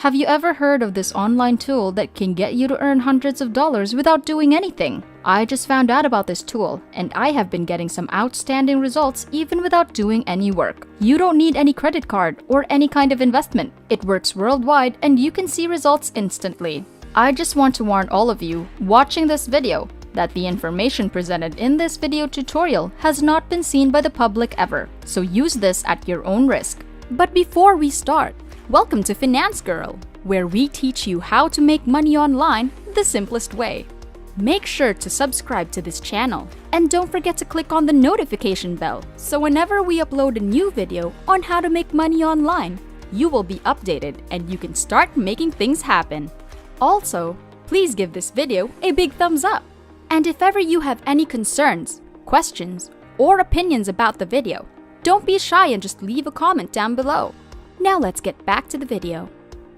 Have you ever heard of this online tool that can get you to earn hundreds of dollars without doing anything? I just found out about this tool, and I have been getting some outstanding results even without doing any work. You don't need any credit card or any kind of investment. It works worldwide and you can see results instantly. I just want to warn all of you watching this video that the information presented in this video tutorial has not been seen by the public ever, so use this at your own risk. But before we start, welcome to Finance Girl, where we teach you how to make money online the simplest way. Make sure to subscribe to this channel and don't forget to click on the notification bell so whenever we upload a new video on how to make money online, you will be updated and you can start making things happen. Also, please give this video a big thumbs up. And if ever you have any concerns, questions, or opinions about the video, don't be shy and just leave a comment down below. Now let's get back to the video.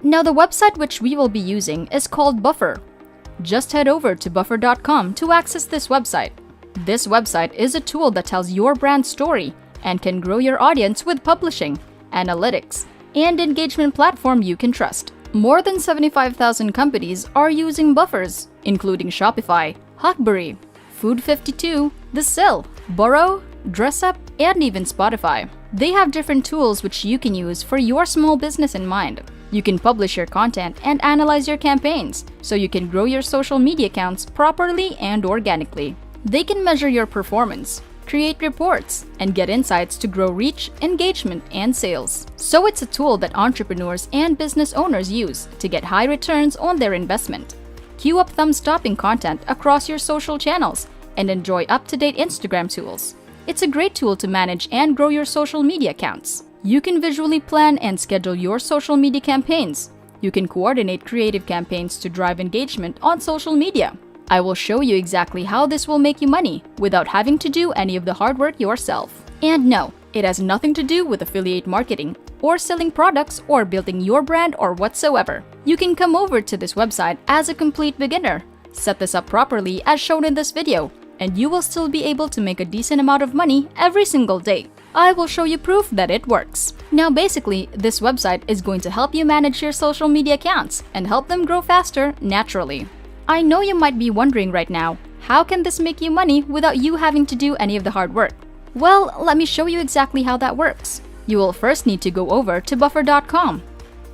Now the website which we will be using is called Buffer. Just head over to buffer.com to access this website. This website is a tool that tells your brand story and can grow your audience with publishing, analytics, and engagement platform you can trust. More than 75,000 companies are using Buffers, including Shopify, Huckberry, Food52, The Sill, Burrow, DressUp, and even Spotify. They have different tools which you can use for your small business in mind. You can publish your content and analyze your campaigns, so you can grow your social media accounts properly and organically. They can measure your performance, create reports, and get insights to grow reach, engagement, and sales. So it's a tool that entrepreneurs and business owners use to get high returns on their investment. Queue up thumb-stopping content across your social channels and enjoy up-to-date Instagram tools. It's a great tool to manage and grow your social media accounts. You can visually plan and schedule your social media campaigns. You can coordinate creative campaigns to drive engagement on social media. I will show you exactly how this will make you money without having to do any of the hard work yourself. And no, it has nothing to do with affiliate marketing or selling products or building your brand or whatsoever. You can come over to this website as a complete beginner, set this up properly as shown in this video, and you will still be able to make a decent amount of money every single day. I will show you proof that it works. Now basically, this website is going to help you manage your social media accounts and help them grow faster naturally. I know you might be wondering right now, how can this make you money without you having to do any of the hard work? Well, let me show you exactly how that works. You will first need to go over to buffer.com.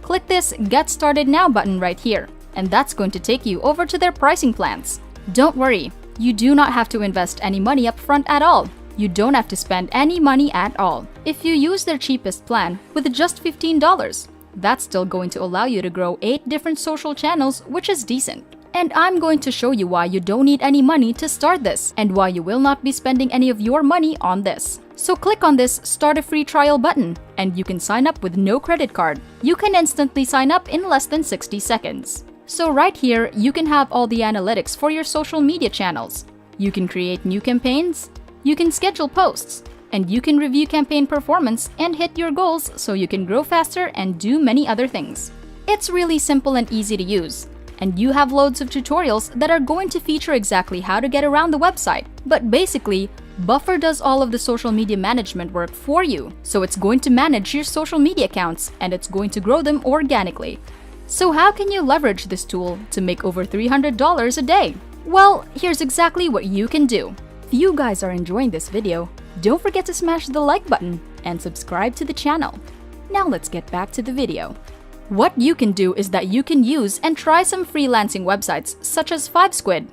Click this Get Started Now button right here, and that's going to take you over to their pricing plans. Don't worry, you do not have to invest any money up front at all. You don't have to spend any money at all. If you use their cheapest plan with just $15, that's still going to allow you to grow 8 different social channels, which is decent. And I'm going to show you why you don't need any money to start this and why you will not be spending any of your money on this. So click on this Start a Free Trial button and you can sign up with no credit card. You can instantly sign up in less than 60 seconds. So right here, you can have all the analytics for your social media channels. You can create new campaigns, you can schedule posts, and you can review campaign performance and hit your goals so you can grow faster and do many other things. It's really simple and easy to use, and you have loads of tutorials that are going to feature exactly how to get around the website. But basically, Buffer does all of the social media management work for you, so it's going to manage your social media accounts and it's going to grow them organically. So how can you leverage this tool to make over $300 a day? Well, here's exactly what you can do. If you guys are enjoying this video, don't forget to smash the like button and subscribe to the channel. Now let's get back to the video. What you can do is that you can use and try some freelancing websites such as FiveSquid.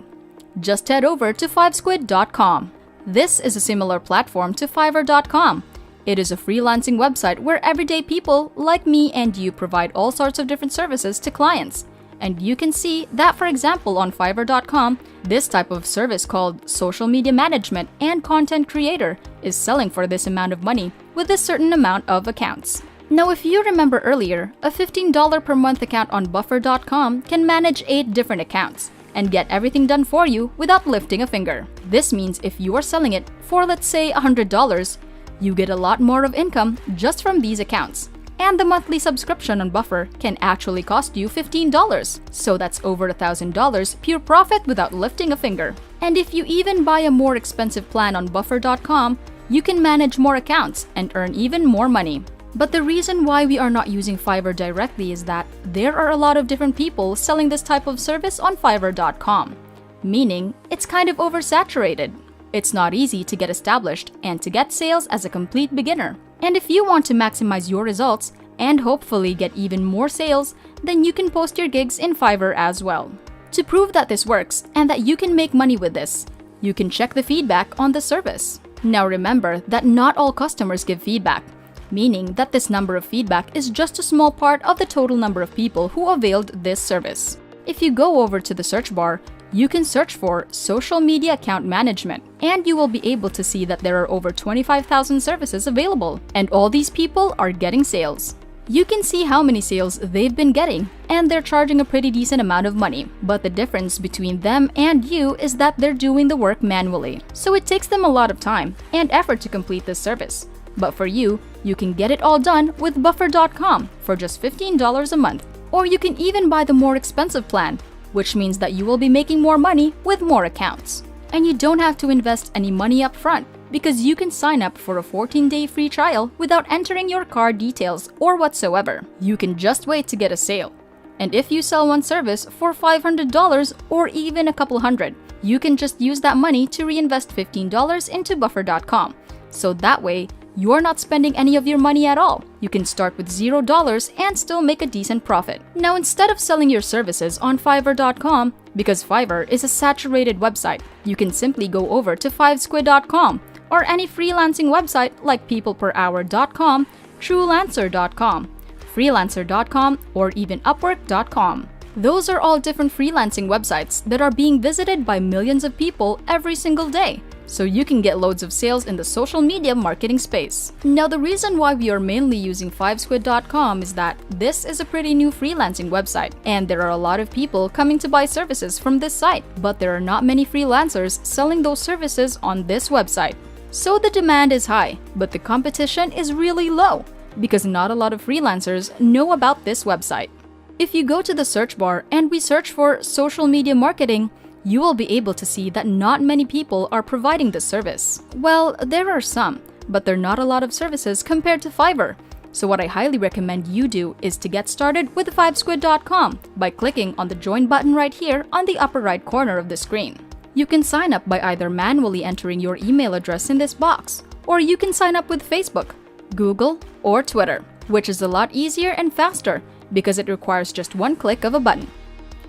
Just head over to fivesquid.com. This is a similar platform to Fiverr.com. It is a freelancing website where everyday people like me and you provide all sorts of different services to clients. And you can see that, for example, on Fiverr.com, this type of service called social media management and content creator is selling for this amount of money with a certain amount of accounts. Now, if you remember earlier, a $15 per month account on Buffer.com can manage 8 different accounts and get everything done for you without lifting a finger. This means if you are selling it for, let's say, $100, you get a lot more of income just from these accounts. And the monthly subscription on Buffer can actually cost you $15. So that's over $1,000 pure profit without lifting a finger. And if you even buy a more expensive plan on Buffer.com, you can manage more accounts and earn even more money. But the reason why we are not using Fiverr directly is that there are a lot of different people selling this type of service on Fiverr.com, meaning it's kind of oversaturated. It's not easy to get established and to get sales as a complete beginner. And if you want to maximize your results and hopefully get even more sales, then you can post your gigs in Fiverr as well. To prove that this works and that you can make money with this, you can check the feedback on the service. Now remember that not all customers give feedback, meaning that this number of feedback is just a small part of the total number of people who availed this service. If you go over to the search bar, you can search for social media account management, and you will be able to see that there are over 25,000 services available, and all these people are getting sales. You can see how many sales they've been getting, and they're charging a pretty decent amount of money. But the difference between them and you is that they're doing the work manually. So it takes them a lot of time and effort to complete this service. But for you, you can get it all done with Buffer.com for just $15 a month. Or you can even buy the more expensive plan, which means that you will be making more money with more accounts. And you don't have to invest any money up front because you can sign up for a 14-day free trial without entering your card details or whatsoever. You can just wait to get a sale. And if you sell one service for $500 or even a couple hundred, you can just use that money to reinvest $15 into Buffer.com. So that way, you're not spending any of your money at all. You can start with $0 and still make a decent profit. Now, instead of selling your services on Fiverr.com, because Fiverr is a saturated website, you can simply go over to FiveSquid.com or any freelancing website like PeoplePerHour.com, TrueLancer.com, Freelancer.com, or even Upwork.com. Those are all different freelancing websites that are being visited by millions of people every single day. So you can get loads of sales in the social media marketing space. Now, the reason why we are mainly using FiveSquid.com is that this is a pretty new freelancing website, and there are a lot of people coming to buy services from this site, but there are not many freelancers selling those services on this website. So the demand is high, but the competition is really low, because not a lot of freelancers know about this website. If you go to the search bar and we search for social media marketing, you will be able to see that not many people are providing this service. Well, there are some, but there are not a lot of services compared to Fiverr. So what I highly recommend you do is to get started with FiveSquid.com by clicking on the join button right here on the upper right corner of the screen. You can sign up by either manually entering your email address in this box, or you can sign up with Facebook, Google, or Twitter, which is a lot easier and faster because it requires just one click of a button.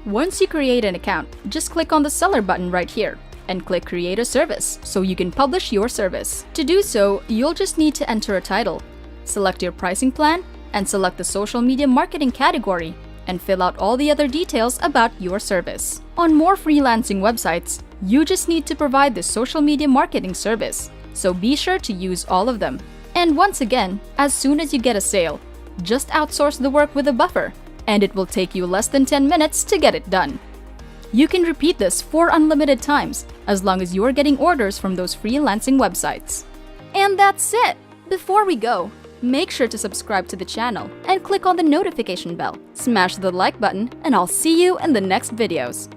Once you create an account, just click on the seller button right here and click create a service so you can publish your service. To do so, you'll just need to enter a title, select your pricing plan, and select the social media marketing category, and fill out all the other details about your service. On more freelancing websites, you just need to provide the social media marketing service, so be sure to use all of them. And once again, as soon as you get a sale, just outsource the work with a Buffer, and it will take you less than 10 minutes to get it done. You can repeat this for unlimited times, as long as you are getting orders from those freelancing websites. And that's it! Before we go, make sure to subscribe to the channel and click on the notification bell. Smash the like button, and I'll see you in the next videos.